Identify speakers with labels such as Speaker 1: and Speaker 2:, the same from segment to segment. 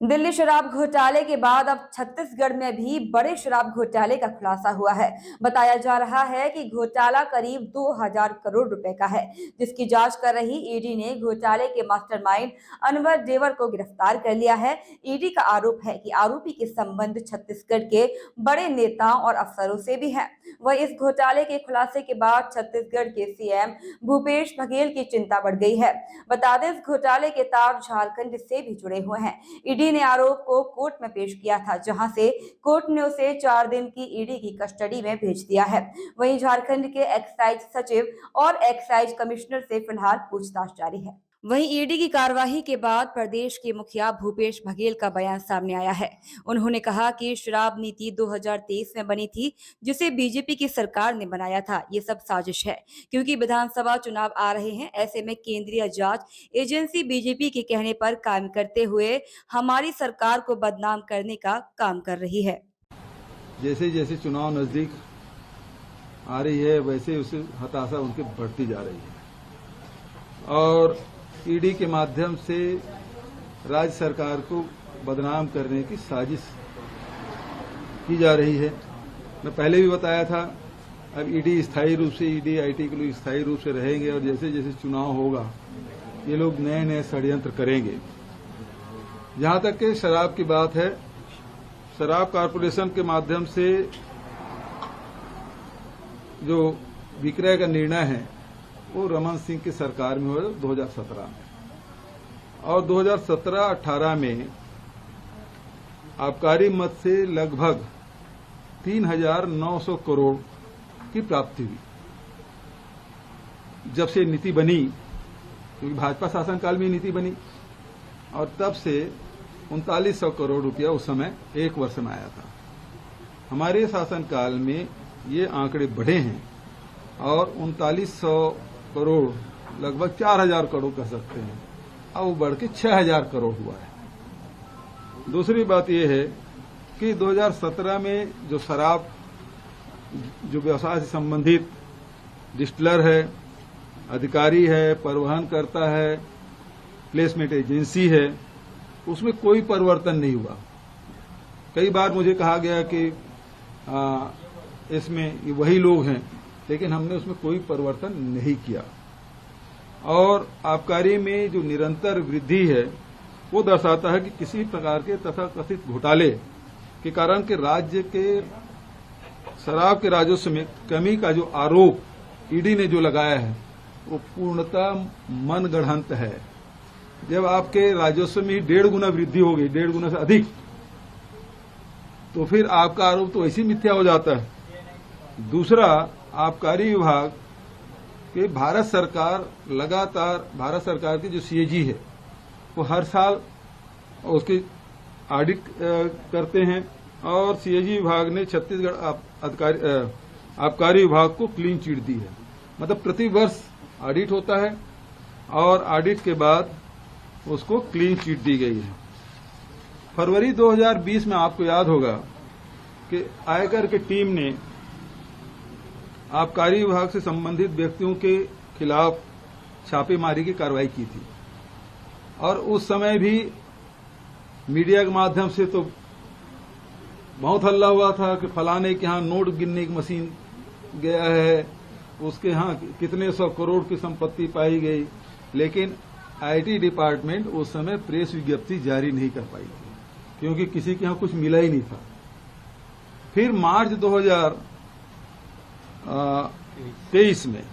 Speaker 1: दिल्ली शराब घोटाले के बाद अब छत्तीसगढ़ में भी बड़े शराब घोटाले का खुलासा हुआ है। बताया जा रहा है कि घोटाला करीब 2000 करोड़ रुपए का है, जिसकी जांच कर रही ईडी ने घोटाले के मास्टरमाइंड अनवर देवर को गिरफ्तार कर लिया है। ईडी का आरोप है कि आरोपी के संबंध छत्तीसगढ़ के बड़े नेताओं और अफसरों से भी है। वह इस घोटाले के खुलासे के बाद छत्तीसगढ़ के सीएम भूपेश बघेल की चिंता बढ़ गई है। बता दें, इस घोटाले के तार झारखंड से भी जुड़े हुए हैं। ईडी ने आरोप को कोर्ट में पेश किया था, जहां से कोर्ट ने उसे 4 दिन की ईडी की कस्टडी में भेज दिया है। वहीं झारखंड के एक्साइज सचिव और एक्साइज कमिश्नर से फिलहाल पूछताछ जारी है। वहीं ईडी की कार्यवाही के बाद प्रदेश के मुखिया भूपेश बघेल का बयान सामने आया है। उन्होंने कहा कि शराब नीति 2023 में बनी थी, जिसे बीजेपी की सरकार ने बनाया था। ये सब साजिश है, क्योंकि विधानसभा चुनाव आ रहे हैं। ऐसे में केंद्रीय जांच एजेंसी बीजेपी के कहने पर काम करते हुए हमारी सरकार को बदनाम करने का काम कर रही है।
Speaker 2: जैसे जैसे चुनाव नजदीक आ रही है, वैसे उसे हताशा उनकी बढ़ती जा रही है और ईडी के माध्यम से राज्य सरकार को बदनाम करने की साजिश की जा रही है। मैं पहले भी बताया था, अब ईडी स्थायी रूप से ईडी आईटी के लोग स्थायी रूप से रहेंगे और जैसे जैसे चुनाव होगा ये लोग नए नए षड्यंत्र करेंगे। जहां तक के शराब की बात है, शराब कॉरपोरेशन के माध्यम से जो विक्रय का निर्णय है वो रमन सिंह की सरकार में हुआ 2017 में और 2017-18 में आबकारी मद से लगभग 3900 करोड़ की प्राप्ति हुई। जब से नीति बनी, क्योंकि भाजपा शासनकाल में नीति बनी, और तब से 3900 करोड़ रुपया उस समय एक वर्ष में आया था। हमारे शासनकाल में ये आंकड़े बढ़े हैं और 3900 करोड़ लगभग 4000 करोड़ कह सकते हैं, अब वो बढ़ के 6000 करोड़ हुआ है। दूसरी बात यह है कि 2017 में जो शराब जो व्यवसाय से संबंधित डिस्टिलर है, अधिकारी है, परिवहन करता है, प्लेसमेंट एजेंसी है, उसमें कोई परिवर्तन नहीं हुआ। कई बार मुझे कहा गया कि इसमें ये वही लोग हैं, लेकिन हमने उसमें कोई परिवर्तन नहीं किया। और आबकारी में जो निरंतर वृद्धि है वो दर्शाता है कि किसी प्रकार के तथाकथित घोटाले के कारण के राज्य के शराब के राजस्व में कमी का जो आरोप ईडी ने जो लगाया है वो पूर्णतः मनगढ़ंत है। जब आपके राजस्व में 1.5 गुना वृद्धि हो गई, 1.5 गुना से अधिक, तो फिर आपका आरोप तो ऐसी मिथ्या हो जाता है। दूसरा, आबकारी विभाग के भारत सरकार लगातार, भारत सरकार की जो सीएजी है वो हर साल उसकी ऑडिट करते हैं और सीएजी विभाग ने छत्तीसगढ़ आबकारी विभाग को क्लीन चिट दी है। मतलब प्रति वर्ष ऑडिट होता है और ऑडिट के बाद उसको क्लीन चिट दी गई है। फरवरी 2020 में आपको याद होगा कि आयकर की टीम ने आबकारी विभाग से संबंधित व्यक्तियों के खिलाफ छापेमारी की कार्रवाई की थी और उस समय भी मीडिया के माध्यम से तो बहुत हल्ला हुआ था कि फलाने के यहां नोट गिनने की मशीन गया है, उसके यहां कितने 100 करोड़ की संपत्ति पाई गई। लेकिन आईटी डिपार्टमेंट उस समय प्रेस विज्ञप्ति जारी नहीं कर पाई थी, क्योंकि किसी के यहां कुछ मिला ही नहीं था। फिर मार्च 2023 में,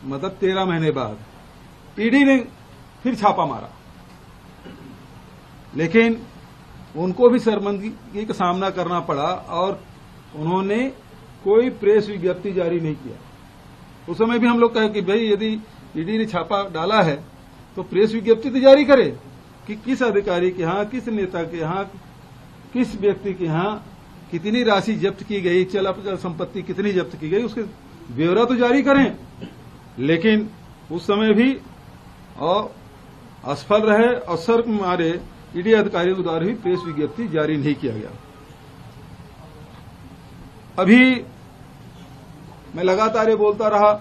Speaker 2: मतलब 13 महीने बाद, ईडी ने फिर छापा मारा, लेकिन उनको भी शर्मिंदगी का सामना करना पड़ा और उन्होंने कोई प्रेस विज्ञप्ति जारी नहीं किया। उस समय भी हम लोग कहे कि भाई यदि ईडी ने छापा डाला है तो प्रेस विज्ञप्ति तो जारी करे कि किस अधिकारी के यहां, किस नेता के यहां, किस व्यक्ति के यहां कितनी राशि जब्त की गई, चल अचल संपत्ति कितनी जब्त की गई, उसके ब्यौरा तो जारी करें। लेकिन उस समय भी असफल रहे और शर्त मारे ईडी अधिकारियों के द्वारा भी प्रेस विज्ञप्ति जारी नहीं किया गया। अभी मैं लगातार ये बोलता रहा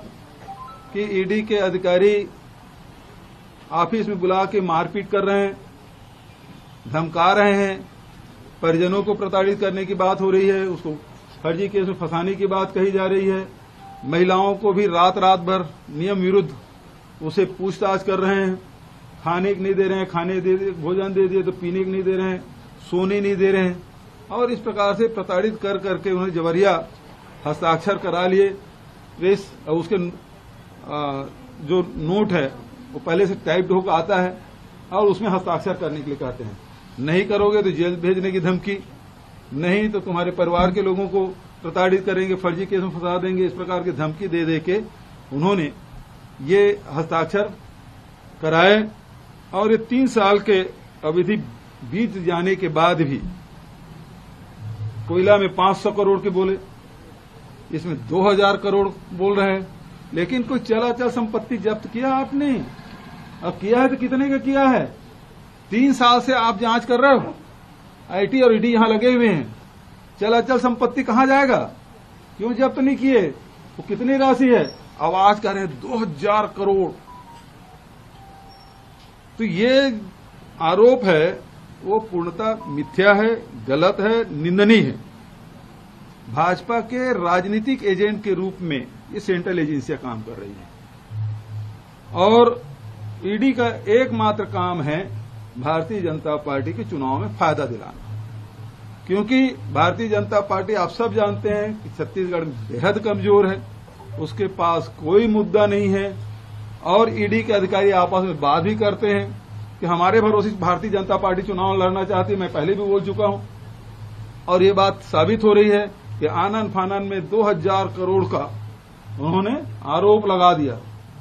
Speaker 2: कि ईडी के अधिकारी ऑफिस में बुला के मारपीट कर रहे हैं धमका रहे हैं, परिजनों को प्रताड़ित करने की बात हो रही है, उसको फर्जी केस में फंसाने की बात कही जा रही है। महिलाओं को भी रात रात भर नियम विरुद्ध उसे पूछताछ कर रहे हैं, खाने को नहीं दे रहे हैं, खाने दे भोजन दे दिए तो पीने को नहीं दे रहे हैं, सोने नहीं दे रहे हैं, और इस प्रकार से प्रताड़ित कर करके उन्हें जबरिया हस्ताक्षर करा लिए। उसके जो नोट है वो पहले से टाइप्ड होकर आता है और उसमें हस्ताक्षर करने के लिए कहते हैं, नहीं करोगे तो जेल भेजने की धमकी, नहीं तो तुम्हारे परिवार के लोगों को प्रताड़ित करेंगे, फर्जी केस में फंसा देंगे। इस प्रकार की धमकी दे दे के उन्होंने ये हस्ताक्षर कराए और ये 3 साल के अवधि बीत जाने के बाद भी कोयला में 500 करोड़ के बोले, इसमें 2000 करोड़ बोल रहे हैं, लेकिन कोई चलाचल संपत्ति जब्त किया आपने? अब किया है तो कितने का किया है? 3 साल से आप जांच कर रहे हो, आईटी और ईडी यहां लगे हुए हैं, चलाचल संपत्ति कहां जाएगा? क्यों जब्त नहीं किए? वो कितनी राशि है? आवाज कर रहे हैं 2000 करोड़। तो ये आरोप है वो पूर्णतः मिथ्या है, गलत है, निंदनीय है। भाजपा के राजनीतिक एजेंट के रूप में ये सेंट्रल एजेंसियां काम कर रही हैं और ईडी का एकमात्र काम है भारतीय जनता पार्टी के चुनाव में फायदा दिलाना, क्योंकि भारतीय जनता पार्टी आप सब जानते हैं कि छत्तीसगढ़ में बेहद कमजोर है, उसके पास कोई मुद्दा नहीं है और ईडी के अधिकारी आपस में बात भी करते हैं कि हमारे भरोसे भारतीय जनता पार्टी चुनाव लड़ना चाहती है। मैं पहले भी बोल चुका हूं और ये बात साबित हो रही है कि आनन फानन में 2000 करोड़ का उन्होंने आरोप लगा दिया।